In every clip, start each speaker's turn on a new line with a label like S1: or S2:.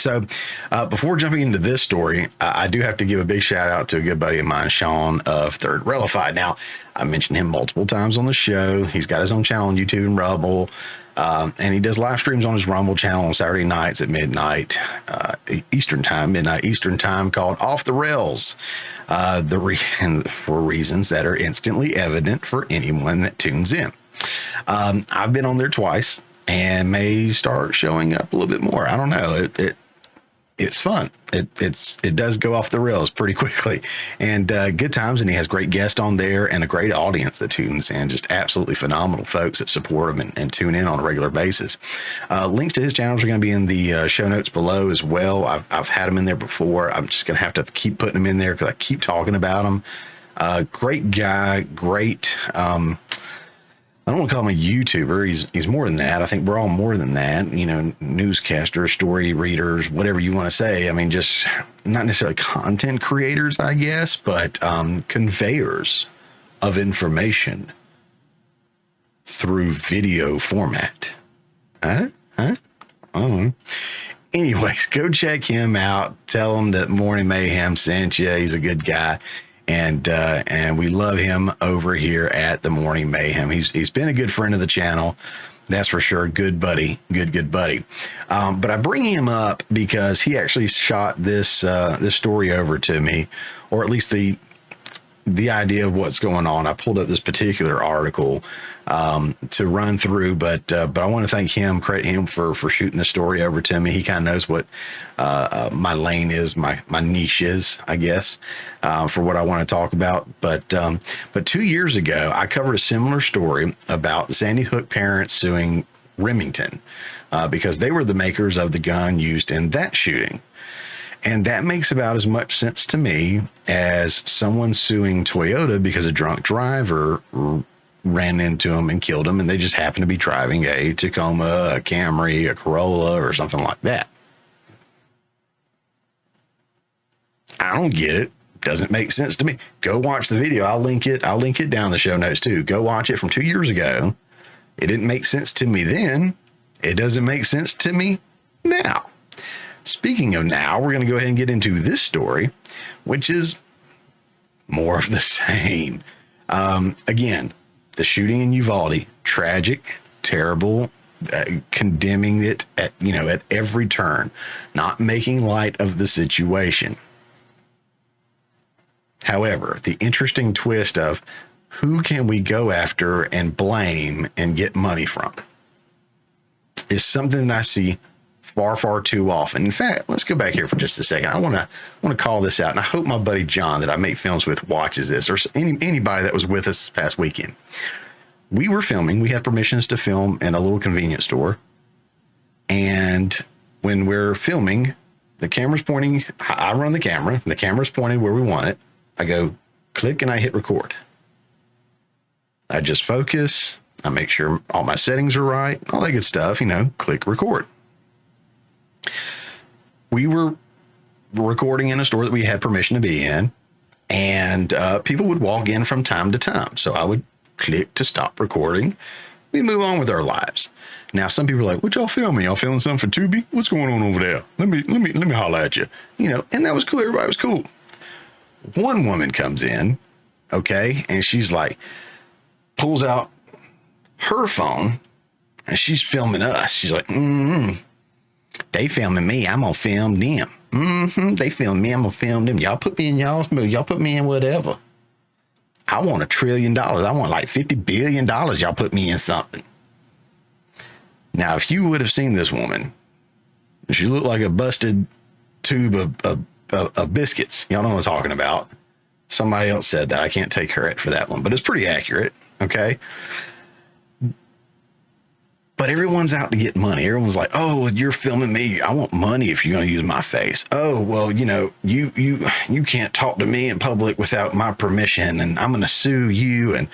S1: So before jumping into this story, I do have to give a big shout out to a good buddy of mine, Sean of Third Railify. Now, I mentioned him multiple times on the show. He's got his own channel on YouTube and Rumble, and he does live streams on his Rumble channel on Saturday nights at midnight Eastern time, called Off the Rails. For reasons that are instantly evident for anyone that tunes in. I've been on there twice and may start showing up a little bit more. I don't know. It's fun. It does go off the rails pretty quickly, and good times. And he has great guests on there and a great audience that tunes in. Just absolutely phenomenal folks that support him and tune in on a regular basis. Links to his channels are going to be in the show notes below as well. I've had him in there before. I'm just going to have to keep putting him in there because I keep talking about him. Great guy. Great. I don't want to call him a YouTuber. He's more than that. I think we're all more than that. You know, newscasters, story readers, whatever you want to say. I mean, just not necessarily content creators, I guess, but conveyors of information through video format. Anyways, go check him out. Tell him that Morning Mayhem sent you. He's a good guy. And we love him over here at the Morning Mayhem. He's been a good friend of the channel, that's for sure. Good buddy, good buddy. But I bring him up because he actually shot this story over to me, or at least the idea of what's going on. I pulled up this particular article to run through, but I want to credit him for shooting the story over to me. He kind of knows what my lane is, my niche is, I guess, for what I want to talk about. But 2 years ago, I covered a similar story about the Sandy Hook parents suing Remington because they were the makers of the gun used in that shooting. And that makes about as much sense to me as someone suing Toyota because a drunk driver ran into them and killed them, and they just happened to be driving a Tacoma, a Camry, a Corolla, or something like that. I don't get it. Doesn't make sense to me. Go watch the video. I'll link it down in the show notes too. Go watch it from 2 years ago. It didn't make sense to me then. It doesn't make sense to me now. Speaking of now, we're going to go ahead and get into this story, which is more of the same. Again, the shooting in Uvalde, tragic, terrible, condemning it at every turn, not making light of the situation. However, the interesting twist of who can we go after and blame and get money from is something that I see far too often. In fact, let's go back here for just a second. I want to call this out, and I hope my buddy John that I make films with watches this, or anybody that was with us this past weekend. We were filming. We had permissions to film in a little convenience store, and when we're filming, the camera's pointing. I run the camera. The camera's pointed where we want it. I go click and I hit record. I just focus. I make sure all my settings are right. All that good stuff. Click record. We were recording in a store that we had permission to be in, and people would walk in from time to time. So I would click to stop recording. We move on with our lives. Now, some people are like, "What y'all filming? Y'all filming something for Tubi? What's going on over there? Let me holler at you." And that was cool. Everybody was cool. One woman comes in, okay, and she's like, pulls out her phone, and she's filming us. She's like, they filming me. I'm gonna film them. They film me. I'm gonna film them. Y'all put me in y'all's movie. Y'all put me in whatever. I want $1 trillion. I want like $50 billion. Y'all put me in something. Now, if you would have seen this woman, she looked like a busted tube of biscuits. Y'all know what I'm talking about. Somebody else said that. I can't take credit for that one, but it's pretty accurate. Okay. But everyone's out to get money. Everyone's like, "Oh, you're filming me. I want money if you're going to use my face. Oh, well, you can't talk to me in public without my permission, and I'm going to sue you." And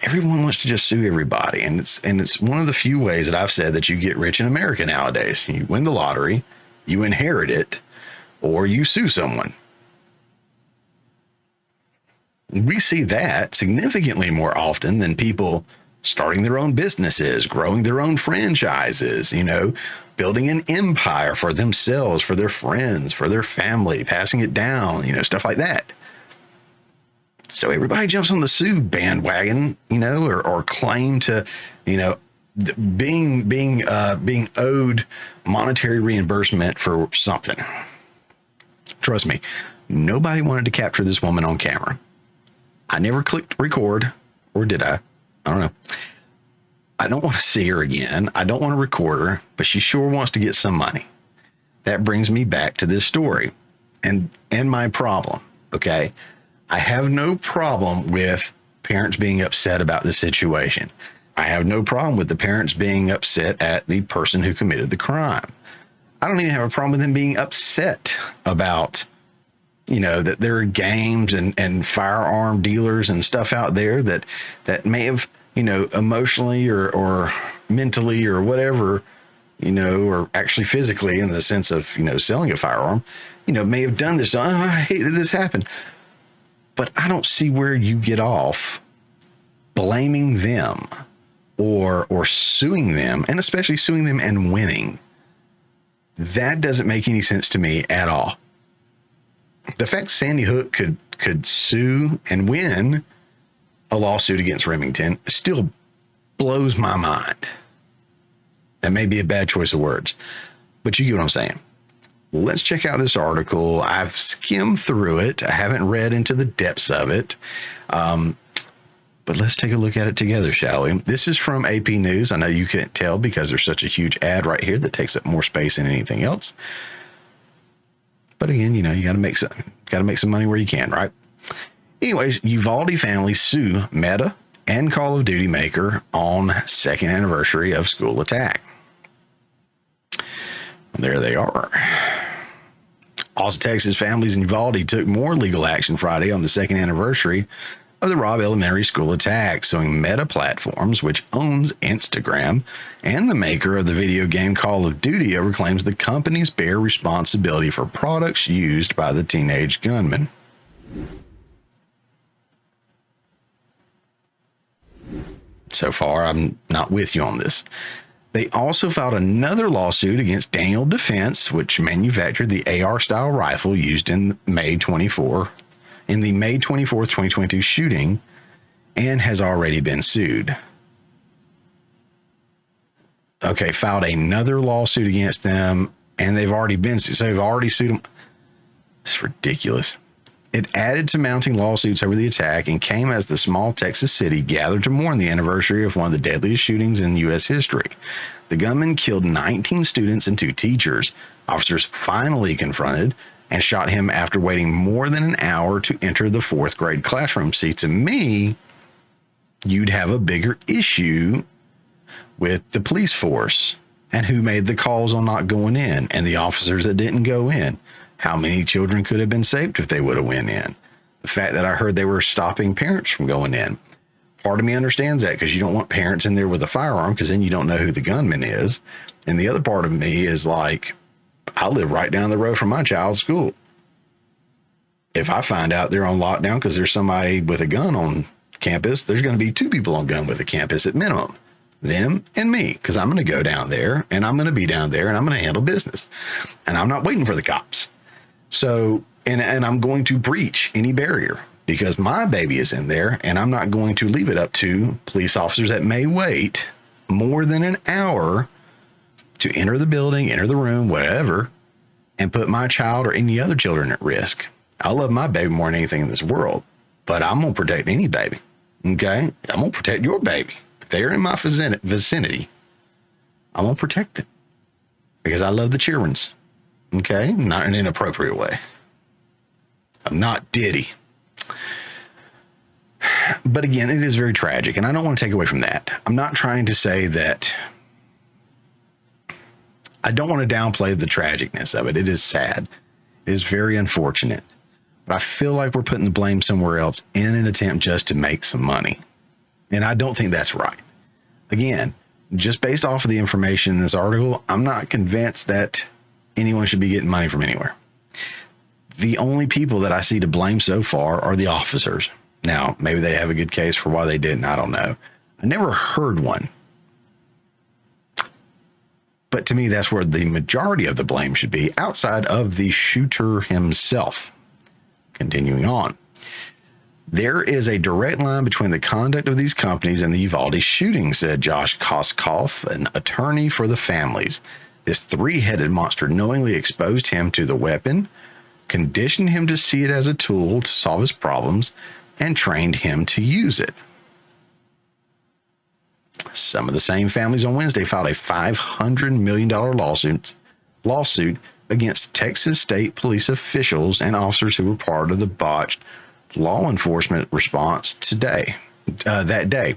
S1: everyone wants to just sue everybody. And it's one of the few ways that I've said that you get rich in America nowadays. You win the lottery, you inherit it, or you sue someone. We see that significantly more often than people starting their own businesses, growing their own franchises, building an empire for themselves, for their friends, for their family, passing it down, stuff like that. So everybody jumps on the sue bandwagon, or claim to, being owed monetary reimbursement for something. Trust me, nobody wanted to capture this woman on camera. I never clicked record, or did I? I don't know. I don't want to see her again. I don't want to record her, but she sure wants to get some money. That brings me back to this story and my problem. Okay. I have no problem with parents being upset about the situation. I have no problem with the parents being upset at the person who committed the crime. I don't even have a problem with them being upset about, that there are games and firearm dealers and stuff out there that may have, emotionally or mentally or whatever, or actually physically in the sense of, selling a firearm, may have done this. Oh, I hate that this happened. But I don't see where you get off blaming them or suing them, and especially suing them and winning. That doesn't make any sense to me at all. The fact Sandy Hook could sue and win a lawsuit against Remington still blows my mind. That may be a bad choice of words, but you get what I'm saying. Let's check out this article. I've skimmed through it. I haven't read into the depths of it. But let's take a look at it together, shall we? This is from AP News. I know you can't tell because there's such a huge ad right here that takes up more space than anything else. But again, you got to make some money where you can, right? Anyways, Uvalde family sue Meta and Call of Duty maker on second anniversary of school attack. There they are. Austin, Texas families in Uvalde took more legal action Friday on the second anniversary of the Robb Elementary School attack, suing Meta Platforms, which owns Instagram, and the maker of the video game Call of Duty over claims the companies bear responsibility for products used by the teenage gunman. So far, I'm not with you on this. They also filed another lawsuit against Daniel Defense, which manufactured the AR-style rifle used in May 24th, 2022 shooting, and has already been sued. Okay, filed another lawsuit against them, and they've already been sued. So they've already sued them. It's ridiculous. It added to mounting lawsuits over the attack and came as the small Texas city gathered to mourn the anniversary of one of the deadliest shootings in U.S. history. The gunman killed 19 students and 2 teachers. Officers finally confronted and shot him after waiting more than an hour to enter the 4th grade classroom. See, to me, you'd have a bigger issue with the police force and who made the calls on not going in and the officers that didn't go in. How many children could have been saved if they would have went in? The fact that I heard they were stopping parents from going in. Part of me understands that because you don't want parents in there with a firearm because then you don't know who the gunman is. And the other part of me is like, I live right down the road from my child's school. If I find out they're on lockdown because there's somebody with a gun on campus, there's going to be 2 people on gun with a campus at minimum. Them and me, because I'm going to go down there and I'm going to be down there and I'm going to handle business. And I'm not waiting for the cops. So, and I'm going to breach any barrier because my baby is in there and I'm not going to leave it up to police officers that may wait more than an hour to enter the building, enter the room, whatever, and put my child or any other children at risk. I love my baby more than anything in this world, but I'm going to protect any baby. Okay. I'm going to protect your baby. If they're in my vicinity, I'm going to protect them because I love the children's. Okay, not in an inappropriate way. I'm not Diddy. But again, it is very tragic, and I don't want to take away from that. I'm not trying to say that. I don't want to downplay the tragicness of it. It is sad. It is very unfortunate. But I feel like we're putting the blame somewhere else in an attempt just to make some money. And I don't think that's right. Again, just based off of the information in this article, I'm not convinced that anyone should be getting money from anywhere. The only people that I see to blame so far are the officers. Now, maybe they have a good case for why they didn't. I don't know. I never heard one. But to me, that's where the majority of the blame should be, outside of the shooter himself. Continuing on. There is a direct line between the conduct of these companies and the Uvalde shooting, said Josh Koskoff, an attorney for the families. This three-headed monster knowingly exposed him to the weapon, conditioned him to see it as a tool to solve his problems, and trained him to use it. Some of the same families on Wednesday filed a $500 million lawsuit against Texas state police officials and officers who were part of the botched law enforcement response that day.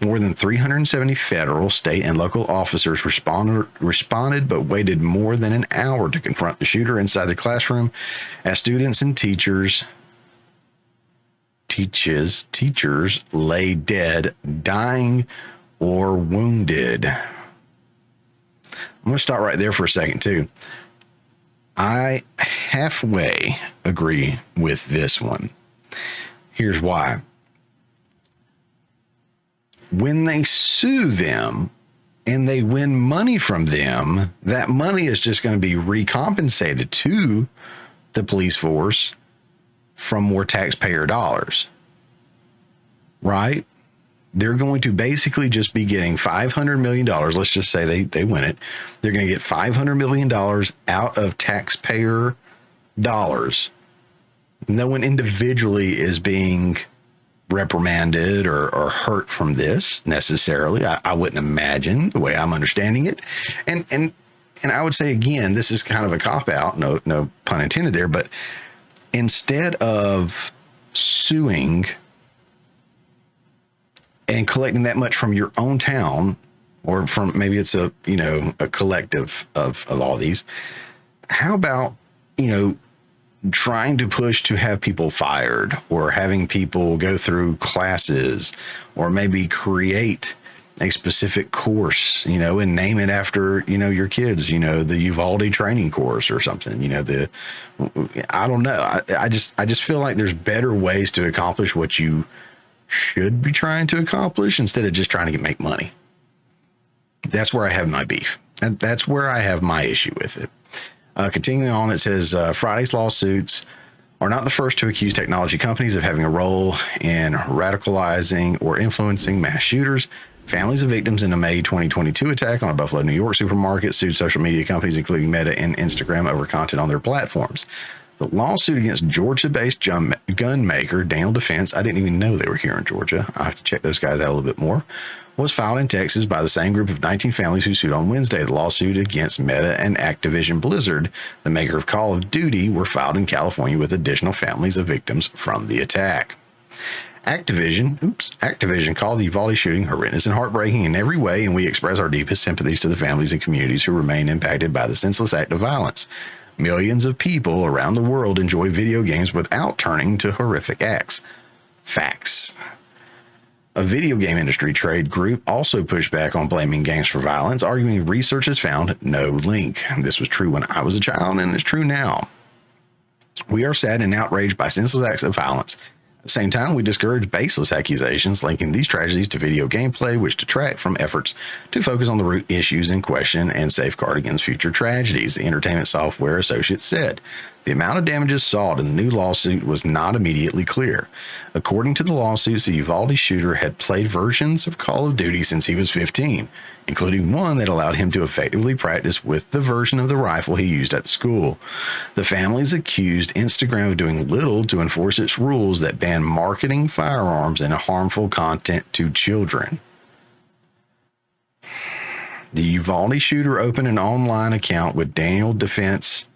S1: More than 370 federal, state, and local officers responded, but waited more than an hour to confront the shooter inside the classroom as students and teachers lay dead, dying, or wounded. I'm going to start right there for a second, too. I halfway agree with this one. Here's why. When they sue them and they win money from them, that money is just going to be recompensated to the police force from more taxpayer dollars, right? They're going to basically just be getting $500 million. Let's just say they win it. They're going to get $500 million out of taxpayer dollars. No one individually is being reprimanded or hurt from this necessarily. I wouldn't imagine, the way I'm understanding it. And I would say, again, this is kind of a cop-out, no pun intended there, but instead of suing and collecting that much from your own town, or from maybe it's a collective of all these, how about, trying to push to have people fired, or having people go through classes, or maybe create a specific course, and name it after, your kids, the Uvalde training course or something, I don't know. I just feel like there's better ways to accomplish what you should be trying to accomplish instead of just trying to make money. That's where I have my beef. And that's where I have my issue with it. Continuing on, it says Friday's lawsuits are not the first to accuse technology companies of having a role in radicalizing or influencing mass shooters. Families of victims in a May 2022 attack on a Buffalo, New York supermarket sued social media companies, including Meta and Instagram, over content on their platforms. The lawsuit against Georgia-based gun maker Daniel Defense, I didn't even know they were here in Georgia, I have to check those guys out a little bit more, was filed in Texas by the same group of 19 families who sued on Wednesday. The lawsuit against Meta and Activision Blizzard, the maker of Call of Duty, were filed in California with additional families of victims from the attack. Activision called the Uvalde shooting horrendous and heartbreaking in every way, and we express our deepest sympathies to the families and communities who remain impacted by the senseless act of violence. Millions of people around the world enjoy video games without turning to horrific acts. Facts. A video game industry trade group also pushed back on blaming games for violence, arguing research has found no link. This was true when I was a child, and it's true now. We are sad and outraged by senseless acts of violence. At the same time, we discourage baseless accusations linking these tragedies to video gameplay, which detract from efforts to focus on the root issues in question and safeguard against future tragedies, the Entertainment Software Associate said. The amount of damages sought in the new lawsuit was not immediately clear. According to the lawsuits, the Uvalde shooter had played versions of Call of Duty since he was 15, including one that allowed him to effectively practice with the version of the rifle he used at the school. The families accused Instagram of doing little to enforce its rules that ban marketing firearms and harmful content to children. The Uvalde shooter opened an online account with Daniel Defense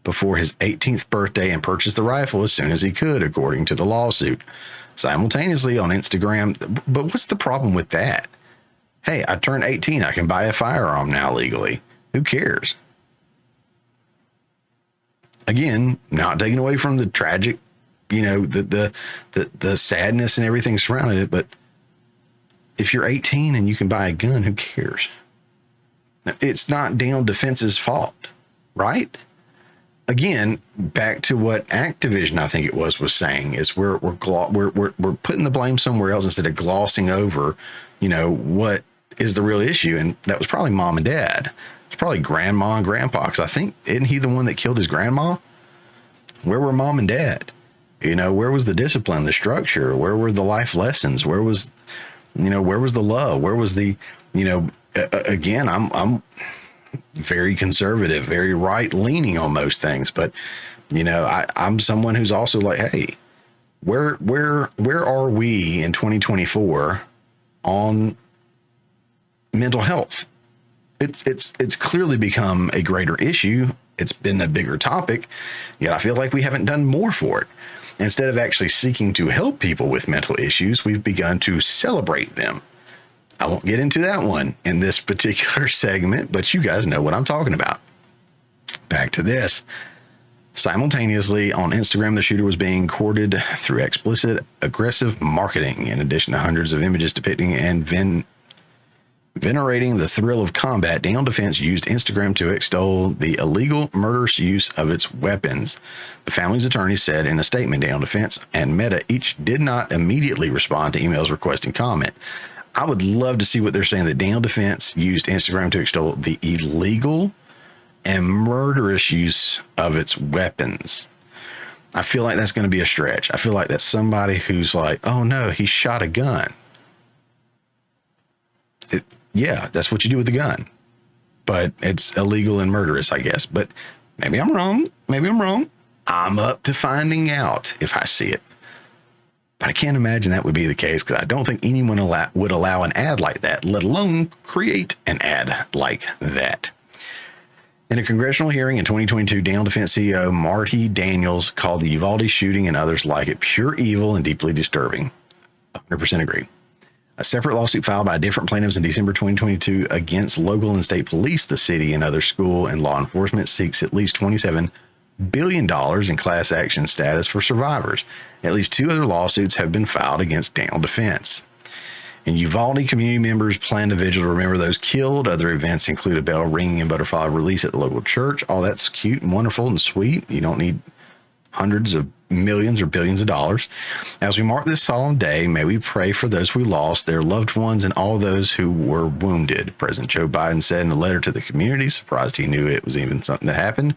S1: before his 18th birthday and purchased the rifle as soon as he could, according to the lawsuit. Simultaneously on Instagram, but what's the problem with that? Hey, I turned 18. I can buy a firearm now legally. Who cares? Again, not taking away from the tragic, the sadness and everything surrounding it, but if you're 18 and you can buy a gun, who cares? It's not Daniel Defense's fault, right? Again, back to what Activision, I think it was saying, is we're putting the blame somewhere else instead of glossing over, what is the real issue? And that was probably mom and dad. It's probably grandma and grandpa. Cause I think, isn't he the one that killed his grandma? Where were mom and dad? Where was the discipline, the structure? Where were the life lessons? Where was the love? Where was the, again, I'm very conservative, very right leaning on most things, but I'm someone who's also like, hey, where are we in 2024 on mental health? It's clearly become a greater issue. It's been a bigger topic, yet I feel like we haven't done more for it. Instead of actually seeking to help people with mental issues, we've begun to celebrate them. I won't get into that one in this particular segment, but you guys know what I'm talking about. Back to this. Simultaneously, on Instagram, the shooter was being courted through explicit, aggressive marketing, in addition to hundreds of images depicting and venerating the thrill of combat. Daniel Defense used Instagram to extol the illegal, murderous use of its weapons. The family's attorney said in a statement, Daniel Defense and Meta each did not immediately respond to emails requesting comment. I would love to see what they're saying, that Daniel Defense used Instagram to extol the illegal and murderous use of its weapons. I feel like that's going to be a stretch. I feel like that's somebody who's like, oh no, he shot a gun. Yeah, that's what you do with a gun, but it's illegal and murderous, I guess. But maybe I'm wrong. I'm up to finding out if I see it. But I can't imagine that would be the case, because I don't think anyone would allow an ad like that, let alone create an ad like that. In a congressional hearing in 2022, Daniel Defense CEO Marty Daniels called the Uvalde shooting and others like it pure evil and deeply disturbing. 100% agree. A separate lawsuit filed by different plaintiffs in December 2022 against local and state police, the city, and other school and law enforcement seeks at least $27 billion in class action status for survivors. At least 2 other lawsuits have been filed against Daniel Defense. In Uvalde, community members planned a vigil to remember those killed. Other events include a bell ringing and butterfly release at the local church. Oh, that's cute and wonderful and sweet. You don't need hundreds of millions or billions of dollars. As we mark this solemn day, may we pray for those we lost, their loved ones, and all those who were wounded. President Joe Biden said in a letter to the community, surprised he knew it was even something that happened.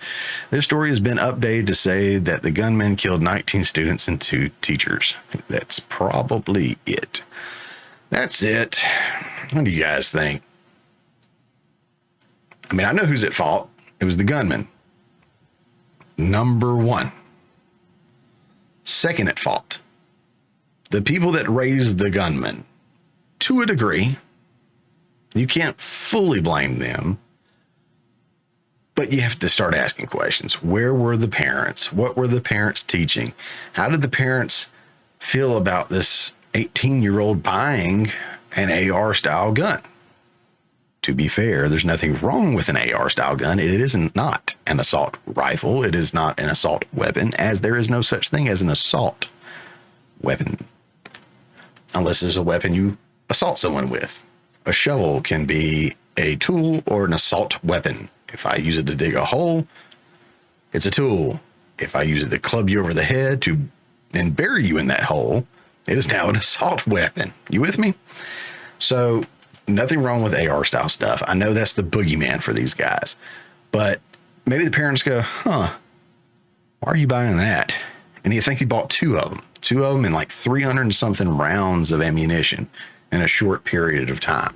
S1: This story has been updated to say that the gunman killed 19 students and 2 teachers. That's probably it. That's it. What do you guys think? I mean, I know who's at fault. It was the gunman. Number 1. Second at fault, the people that raised the gunman. To a degree, you can't fully blame them, but you have to start asking questions. Where were the parents? What were the parents teaching? How did the parents feel about this 18-year-old buying an AR style gun? To be fair, there's nothing wrong with an AR style gun. It is not an assault rifle. It is not an assault weapon, as there is no such thing as an assault weapon, unless it's a weapon you assault someone with. A shovel can be a tool or an assault weapon. If I use it to dig a hole, it's a tool. If I use it to club you over the head to then bury you in that hole, it is now an assault weapon. You with me? So nothing wrong with AR style stuff. I know that's the boogeyman for these guys, but maybe the parents go, why are you buying that? And you think he bought 2 of them and like 300 and something rounds of ammunition in a short period of time.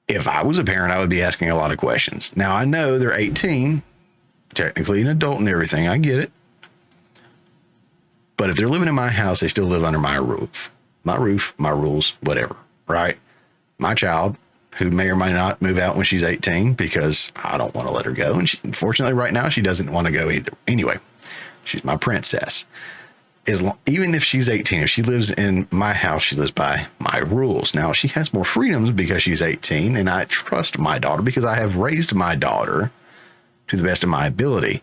S1: If I was a parent, I would be asking a lot of questions. Now I know they're 18, technically an adult and everything. I get it. But if they're living in my house, they still live under my roof, my rules, whatever. Right? My child, who may or may not move out when she's 18 because I don't want to let her go. And unfortunately, right now, she doesn't want to go either. Anyway, she's my princess. Even if she's 18, if she lives in my house, she lives by my rules. Now, she has more freedoms because she's 18, and I trust my daughter because I have raised my daughter to the best of my ability.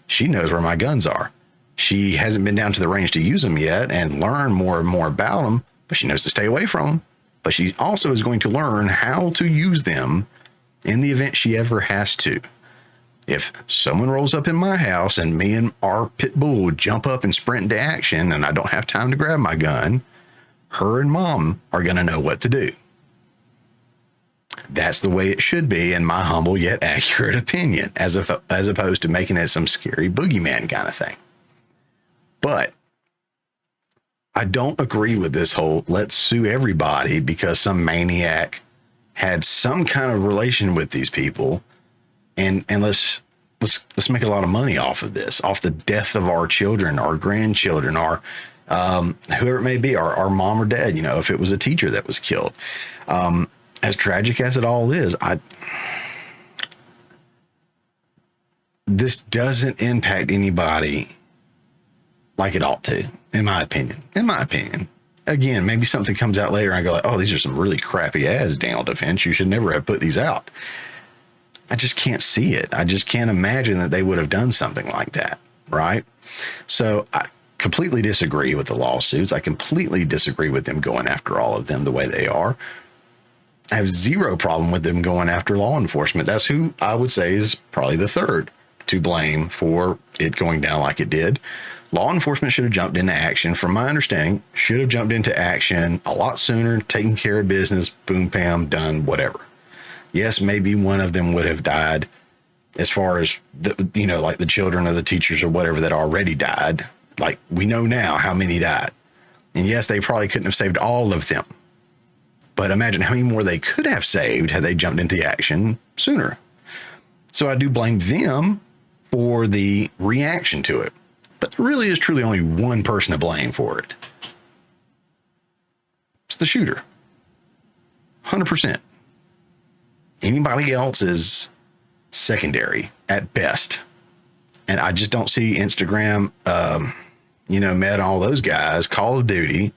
S1: She knows where my guns are. She hasn't been down to the range to use them yet and learn more and more about them, but she knows to stay away from them. But she also is going to learn how to use them in the event she ever has to. If someone rolls up in my house and me and our pit bull jump up and sprint into action and I don't have time to grab my gun, her and mom are going to know what to do. That's the way it should be, in my humble yet accurate opinion, as opposed to making it some scary boogeyman kind of thing. But I don't agree with this whole let's sue everybody because some maniac had some kind of relation with these people, and let's make a lot of money off of this, off the death of our children, our grandchildren, our whoever it may be, our mom or dad, you know, if it was a teacher that was killed. As tragic as it all is, this doesn't impact anybody like it ought to, in my opinion. Again, maybe something comes out later and I go like, oh, these are some really crappy ads, Daniel Defense. You should never have put these out. I just can't see it. I just can't imagine that they would have done something like that, right? So I completely disagree with the lawsuits. I completely disagree with them going after all of them the way they are. I have zero problem with them going after law enforcement. That's who I would say is probably the third to blame for it going down like it did. Law enforcement should have jumped into action. From my understanding, should have jumped into action a lot sooner, taken care of business, boom, bam, done, whatever. Yes, maybe one of them would have died as far as, like the children or the teachers or whatever that already died. Like, we know now how many died. And yes, they probably couldn't have saved all of them. But imagine how many more they could have saved had they jumped into action sooner. So I do blame them for the reaction to it. But there really is truly only one person to blame for it. It's the shooter. 100%. Anybody else is secondary at best. And I just don't see Instagram, Meta, all those guys, Call of Duty,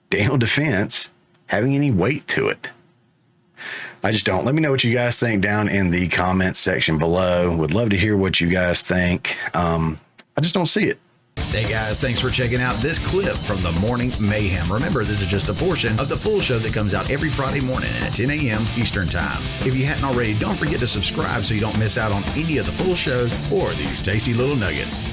S1: Daniel Defense, having any weight to it. I just don't. Let me know what you guys think down in the comments section below. Would love to hear what you guys think. I just don't see it.
S2: Hey guys, thanks for checking out this clip from the Morning Mayhem. Remember, this is just a portion of the full show that comes out every Friday morning at 10 a.m. Eastern Time. If you hadn't already, don't forget to subscribe so you don't miss out on any of the full shows or these tasty little nuggets.